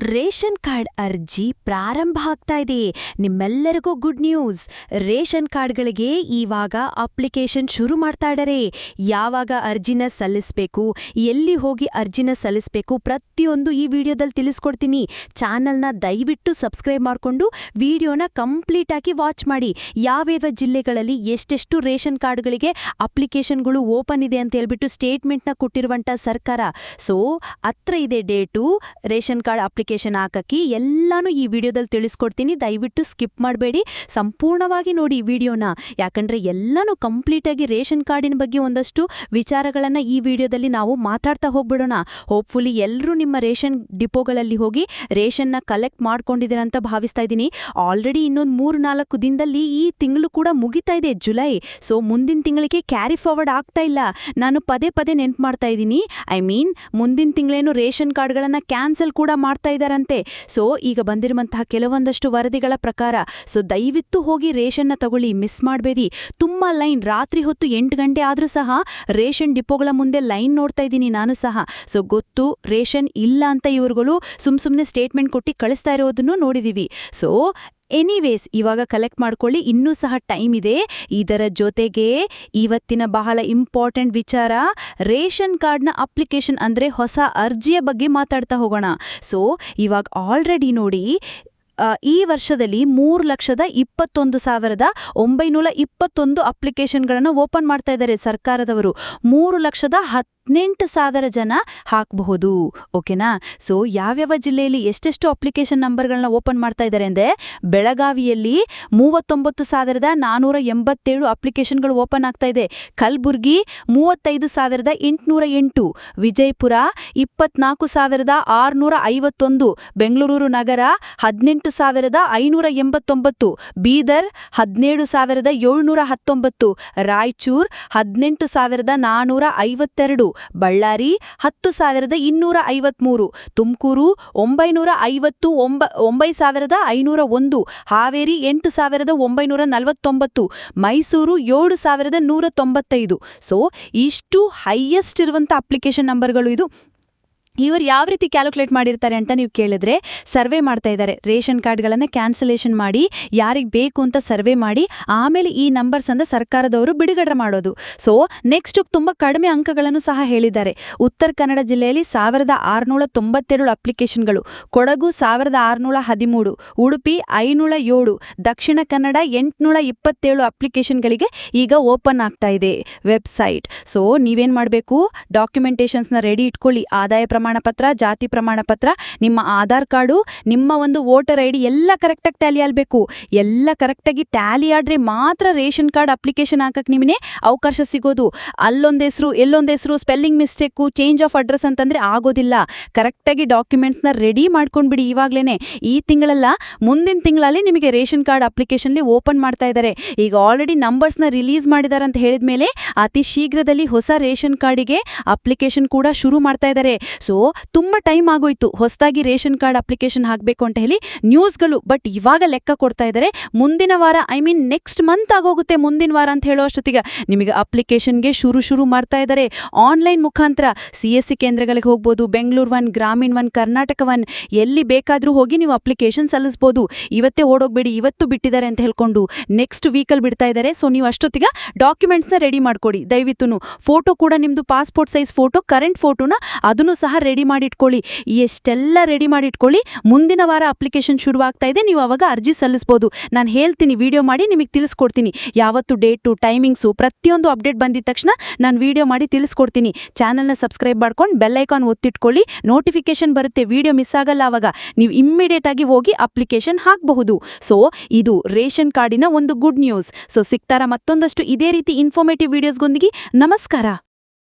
Ration card ಅರ್ಜಿ ಪ್ರಾರಂಭ ಆಗ್ತಾ ಇದೆ. ನಿಮ್ಮೆಲ್ಲರಿಗೂ ಗುಡ್ ನ್ಯೂಸ್. ರೇಷನ್ ಕಾರ್ಡ್ಗಳಿಗೆ ಇವಾಗ ಅಪ್ಲಿಕೇಶನ್ ಶುರು ಮಾಡ್ತಾ ಇದ್ದಾರೆ. ಯಾವಾಗ ಅರ್ಜಿನ ಸಲ್ಲಿಸಬೇಕು, ಎಲ್ಲಿ ಹೋಗಿ ಅರ್ಜಿನ ಸಲ್ಲಿಸಬೇಕು, ಪ್ರತಿಯೊಂದು ಈ ವಿಡಿಯೋದಲ್ಲಿ ತಿಳಿಸ್ಕೊಡ್ತೀನಿ. ಚಾನಲ್ನ ದಯವಿಟ್ಟು ಸಬ್ಸ್ಕ್ರೈಬ್ ಮಾಡಿಕೊಂಡು ವಿಡಿಯೋನ ಕಂಪ್ಲೀಟ್ ಆಗಿ ವಾಚ್ ಮಾಡಿ. ಯಾವ್ಯಾವ ಜಿಲ್ಲೆಗಳಲ್ಲಿ ಎಷ್ಟೆಷ್ಟು ರೇಷನ್ ಕಾರ್ಡ್ಗಳಿಗೆ ಅಪ್ಲಿಕೇಶನ್ಗಳು ಓಪನ್ ಇದೆ ಅಂತ ಹೇಳ್ಬಿಟ್ಟು ಸ್ಟೇಟ್ಮೆಂಟ್ನ ಕೊಟ್ಟಿರುವಂಥ ಸರ್ಕಾರ. ಸೊ ಹತ್ರ ಇದೆ ಡೇಟು ರೇಷನ್ ಕಾರ್ಡ್ ಅಪ್ಲಿಕೇಶನ್ ಹಾಕಕ್ಕೆ. ಎಲ್ಲಾನು ಈ ವಿಡಿಯೋದಲ್ಲಿ ತಿಳಿಸ್ಕೊಡ್ತೀನಿ. ದಯವಿಟ್ಟು ಸ್ಕಿಪ್ ಮಾಡಬೇಡಿ, ಸಂಪೂರ್ಣವಾಗಿ ನೋಡಿ ಈ ವಿಡಿಯೋನ. ಯಾಕಂದ್ರೆ ಎಲ್ಲಾನು ಕಂಪ್ಲೀಟ್ ಆಗಿ ರೇಷನ್ ಕಾರ್ಡಿನ ಬಗ್ಗೆ ಒಂದಷ್ಟು ವಿಚಾರಗಳನ್ನ ಈ ವಿಡಿಯೋದಲ್ಲಿ ನಾವು ಮಾತಾಡ್ತಾ ಹೋಗ್ಬಿಡೋಣ. ಹೋಪ್ಫುಲಿ ಎಲ್ಲರೂ ನಿಮ್ಮ ರೇಷನ್ ಡಿಪೋಗಳಲ್ಲಿ ಹೋಗಿ ರೇಷನ್ನ ಕಲೆಕ್ಟ್ ಮಾಡ್ಕೊಂಡಿದ್ದೀರ ಅಂತ ಭಾವಿಸ್ತಾ ಇದ್ದೀನಿ. ಆಲ್ರೆಡಿ ಇನ್ನೊಂದು 3-4 ದಿನದಲ್ಲಿ ಈ ತಿಂಗಳು ಕೂಡ ಮುಗಿತಾ ಇದೆ, ಜುಲೈ. ಸೊ ಮುಂದಿನ ತಿಂಗಳಿಗೆ ಕ್ಯಾರಿ ಫಾರ್ವರ್ಡ್ ಆಗ್ತಾ ಇಲ್ಲ. ನಾನು ಪದೇ ಪದೇ ನೆನ್ಪು ಮಾಡ್ತಾ ಇದ್ದೀನಿ. ಮುಂದಿನ ತಿಂಗಳೇನು ರೇಷನ್ ಕಾರ್ಡ್ಗಳನ್ನ ಕ್ಯಾನ್ಸಲ್ ಕೂಡ ಮಾಡ್ತಾ ಇದ್ದಾರಂತೆ. ಸೊ ಈಗ ಬಂದಿರುವಂತಹ ಕೆಲವೊಂದಷ್ಟು ವರದಿಗಳ ಪ್ರಕಾರ ಸೊ ದಯವಿಟ್ಟು ಹೋಗಿ ರೇಷನ್ನ ತಗೊಳ್ಳಿ, ಮಿಸ್ ಮಾಡಬೇಡಿ. ತುಂಬಾ ಲೈನ್, ರಾತ್ರಿ ಹೊತ್ತು 8 ಗಂಟೆ ಆದ್ರೂ ಸಹ ರೇಷನ್ ಡಿಪೋಗಳ ಮುಂದೆ ಲೈನ್ ನೋಡ್ತಾ ಇದ್ದೀನಿ ನಾನು ಸಹ. ಸೊ ಗೊತ್ತು, ರೇಷನ್ ಇಲ್ಲ ಅಂತ ಇವ್ರುಗಳು ಸುಮ್ನೆ ಸ್ಟೇಟ್ಮೆಂಟ್ ಕೊಟ್ಟು ಕಳಿಸ್ತಾ ಇರೋದನ್ನು ನೋಡಿದೀವಿ. ಸೊ ಎನಿವೇಸ್ ಇವಾಗ ಕಲೆಕ್ಟ್ ಮಾಡ್ಕೊಳ್ಳಿ, ಇನ್ನೂ ಸಹ ಟೈಮ್ ಇದೆ. ಇದರ ಜೊತೆಗೆ ಇವತ್ತಿನ ಬಹಳ ಇಂಪಾರ್ಟೆಂಟ್ ವಿಚಾರ, ರೇಷನ್ ಕಾರ್ಡ್ನ ಅಪ್ಲಿಕೇಶನ್ ಅಂದರೆ ಹೊಸ ಅರ್ಜಿಯ ಬಗ್ಗೆ ಮಾತಾಡ್ತಾ ಹೋಗೋಣ. ಸೊ ಇವಾಗ ಆಲ್ರೆಡಿ ನೋಡಿ, ಈ ವರ್ಷದಲ್ಲಿ 3,21,921 ಅಪ್ಲಿಕೇಶನ್ಗಳನ್ನು ಓಪನ್ ಮಾಡ್ತಾ ಇದ್ದಾರೆ ಸರ್ಕಾರದವರು. 3,18,000 ಜನ ಹಾಕಬಹುದು. ಓಕೆನಾ? ಸೊ ಯಾವ್ಯಾವ ಜಿಲ್ಲೆಯಲ್ಲಿ ಎಷ್ಟೆಷ್ಟು ಅಪ್ಲಿಕೇಶನ್ ನಂಬರ್ಗಳನ್ನ ಓಪನ್ ಮಾಡ್ತಾ ಇದ್ದಾರೆ ಅಂದರೆ, ಬೆಳಗಾವಿಯಲ್ಲಿ 39,487 ಅಪ್ಲಿಕೇಶನ್ಗಳು ಓಪನ್ ಆಗ್ತಾ ಇದೆ. ಕಲಬುರ್ಗಿ 35,808, ವಿಜಯಪುರ 24,651, ಬೆಂಗಳೂರು ನಗರ 18,589, ಬೀದರ್ 17,719, ರಾಯಚೂರ್ 18,452, ಬಳ್ಳಾರಿ 10,253, ತುಮಕೂರು 9,501, ಹಾವೇರಿ 8,949, ಮೈಸೂರು 7,195. ಸೊ ಇಷ್ಟು ಹೈಯೆಸ್ಟ್ ಇರುವಂಥ ಅಪ್ಲಿಕೇಶನ್ ನಂಬರ್ಗಳು ಇದು. ಇವರು ಯಾವ ರೀತಿ ಕ್ಯಾಲ್ಕುಲೇಟ್ ಮಾಡಿರ್ತಾರೆ ಅಂತ ನೀವು ಕೇಳಿದ್ರೆ, ಸರ್ವೆ ಮಾಡ್ತಾ ಇದ್ದಾರೆ. ರೇಷನ್ ಕಾರ್ಡ್ಗಳನ್ನು ಕ್ಯಾನ್ಸಲೇಷನ್ ಮಾಡಿ ಯಾರಿಗೆ ಬೇಕು ಅಂತ ಸರ್ವೆ ಮಾಡಿ ಆಮೇಲೆ ಈ ನಂಬರ್ಸ್ ಅಂತ ಸರ್ಕಾರದವರು ಬಿಡುಗಡೆ ಮಾಡೋದು. ಸೊ ನೆಕ್ಸ್ಟ್ ತುಂಬ ಕಡಿಮೆ ಅಂಕಗಳನ್ನು ಸಹ ಹೇಳಿದ್ದಾರೆ. ಉತ್ತರ ಕನ್ನಡ ಜಿಲ್ಲೆಯಲ್ಲಿ 1,692 ಅಪ್ಲಿಕೇಶನ್ಗಳು, ಕೊಡಗು 1,613, ಉಡುಪಿ 507, ದಕ್ಷಿಣ ಕನ್ನಡ 827 ಅಪ್ಲಿಕೇಶನ್ಗಳಿಗೆ ಈಗ ಓಪನ್ ಆಗ್ತಾ ಇದೆ ವೆಬ್ಸೈಟ್. ಸೊ ನೀವೇನು ಮಾಡಬೇಕು, ಡಾಕ್ಯುಮೆಂಟೇಶನ್ಸ್ನ ರೆಡಿ ಇಟ್ಕೊಳ್ಳಿ. ಆದಾಯ ಪ್ರಮಾಣ ಪತ್ರ, ಜಾತಿ ಪ್ರಮಾಣ ಪತ್ರ, ನಿಮ್ಮ ಆಧಾರ್ ಕಾರ್ಡು, ನಿಮ್ಮ ಒಂದು ವೋಟರ್ ಐಡಿ ಎಲ್ಲ ಕರೆಕ್ಟಾಗಿ ಟ್ಯಾಲಿ ಆಗಬೇಕು. ಎಲ್ಲ ಕರೆಕ್ಟಾಗಿ ಟ್ಯಾಲಿ ಆದ್ರೆ ಮಾತ್ರ ರೇಷನ್ ಕಾರ್ಡ್ ಅಪ್ಲಿಕೇಶನ್ ಹಾಕಕ್ಕೆ ನಿಮಗೆ ಅವಕಾಶ ಸಿಗೋದು. ಅಲ್ಲೊಂದು ಹೆಸರು, ಎಲ್ಲೊಂದು ಹೆಸರು, spelling mistake, change of address ಅಂತಂದ್ರೆ ಆಗೋದಿಲ್ಲ. ಕರೆಕ್ಟಾಗಿ ಡಾಕ್ಯುಮೆಂಟ್ಸ್ನ ರೆಡಿ ಮಾಡ್ಕೊಂಡ್ಬಿಡಿ ಇವಾಗಲೇ. ಈ ತಿಂಗಳಲ್ಲ, ಮುಂದಿನ ತಿಂಗಳಲ್ಲಿ ನಿಮಗೆ ರೇಷನ್ ಕಾರ್ಡ್ ಅಪ್ಲಿಕೇಶನ್ಲಿ ಓಪನ್ ಮಾಡ್ತಾ ಇದ್ದಾರೆ. ಈಗ ಆಲ್ರೆಡಿ ನಂಬರ್ಸ್ನ ರಿಲೀಸ್ ಮಾಡಿದ್ದಾರೆ ಅಂತ ಹೇಳಿದ ಮೇಲೆ ಅತಿ ಶೀಘ್ರದಲ್ಲಿ ಹೊಸ ರೇಷನ್ ಕಾರ್ಡಿಗೆ ಅಪ್ಲಿಕೇಶನ್ ಕೂಡ ಶುರು ಮಾಡ್ತಾ ಇದ್ದಾರೆ. ಸೊ ತುಂಬ ಟೈಮ್ ಆಗೋಯ್ತು ಹೊಸದಾಗಿ ರೇಷನ್ ಕಾರ್ಡ್ ಅಪ್ಲಿಕೇಶನ್ ಹಾಕಬೇಕು ಅಂತ ಹೇಳಿ ನ್ಯೂಸ್ಗಳು. ಬಟ್ ಇವಾಗ ಲೆಕ್ಕ ಕೊಡ್ತಾ ಇದ್ದಾರೆ, ಮುಂದಿನ ವಾರ ನೆಕ್ಸ್ಟ್ ಮಂತ್ ಆಗೋಗುತ್ತೆ, ಮುಂದಿನ ವಾರ ಅಂತ ಹೇಳೋ ಅಷ್ಟೊತ್ತಿಗೆ ನಿಮಗೆ ಅಪ್ಲಿಕೇಶನ್ಗೆ ಶುರು ಮಾಡ್ತಾ ಇದ್ದಾರೆ. ಆನ್ಲೈನ್ ಮುಖಾಂತರ CSC ಕೇಂದ್ರಗಳಿಗೆ ಹೋಗ್ಬೋದು. ಬೆಂಗಳೂರು 1, ಗ್ರಾಮೀಣ 1, ಕರ್ನಾಟಕ 1, ಎಲ್ಲಿ ಬೇಕಾದರೂ ಹೋಗಿ ನೀವು ಅಪ್ಲಿಕೇಶನ್ ಸಲ್ಲಿಸ್ಬೋದು. ಇವತ್ತೇ ಓಡೋಗ್ಬೇಡಿ, ಇವತ್ತು ಬಿಟ್ಟಿದ್ದಾರೆ ಅಂತ ಹೇಳ್ಕೊಂಡು ನೆಕ್ಸ್ಟ್ ವೀಕಲ್ಲಿ ಬಿಡ್ತಾ ಇದ್ದಾರೆ. ಸೊ ನೀವು ಅಷ್ಟೊತ್ತಿಗೆ ಡಾಕ್ಯುಮೆಂಟ್ಸ್ನ ರೆಡಿ ಮಾಡ್ಕೊಡಿ ದಯವಿಟ್ಟು. ಫೋಟೋ ಕೂಡ ನಿಮ್ಮದು ಪಾಸ್ಪೋರ್ಟ್ ಸೈಜ್ ಫೋಟೋ, ಕರೆಂಟ್ ಫೋಟೋನ ಅದನ್ನು ಸಹ ರೆಡಿ ಮಾಡಿಟ್ಕೊಳ್ಳಿ. ಎಷ್ಟೆಲ್ಲ ರೆಡಿ ಮಾಡಿಟ್ಕೊಳ್ಳಿ. ಮುಂದಿನ ವಾರ ಅಪ್ಲಿಕೇಶನ್ ಶುರುವಾಗ್ತಾ ಇದೆ, ನೀವು ಅವಾಗ ಅರ್ಜಿ ಸಲ್ಲಿಸ್ಬೋದು. ನಾನು ಹೇಳ್ತೀನಿ, ವಿಡಿಯೋ ಮಾಡಿ ನಿಮಗೆ ತಿಳಿಸ್ಕೊಡ್ತೀನಿ. ಯಾವತ್ತು ಡೇಟು, ಟೈಮಿಂಗ್ಸು, ಪ್ರತಿಯೊಂದು ಅಪ್ಡೇಟ್ ಬಂದಿದ ತಕ್ಷಣ ನಾನು ವಿಡಿಯೋ ಮಾಡಿ ತಿಳಿಸ್ಕೊಡ್ತೀನಿ. ಚಾನಲ್ನ ಸಬ್ಸ್ಕ್ರೈಬ್ ಮಾಡ್ಕೊಂಡು ಬೆಲ್ ಐಕಾನ್ ಒತ್ತಿಟ್ಕೊಳ್ಳಿ, ನೋಟಿಫಿಕೇಶನ್ ಬರುತ್ತೆ, ವಿಡಿಯೋ ಮಿಸ್ ಆಗಲ್ಲ. ಆವಾಗ ನೀವು ಇಮ್ಮಿಡಿಯೇಟ್ ಆಗಿ ಹೋಗಿ ಅಪ್ಲಿಕೇಶನ್ ಹಾಕಬಹುದು. ಸೊ ಇದು ರೇಷನ್ ಕಾರ್ಡಿನ ಒಂದು ಗುಡ್ ನ್ಯೂಸ್. ಸೊ ಸಿಗ್ತಾರ ಮತ್ತೊಂದಷ್ಟು ಇದೇ ರೀತಿ ಇನ್ಫಾರ್ಮೇಟಿವ್ ವಿಡಿಯೋಸ್ಗೊಂದಿಗೆ. ನಮಸ್ಕಾರ.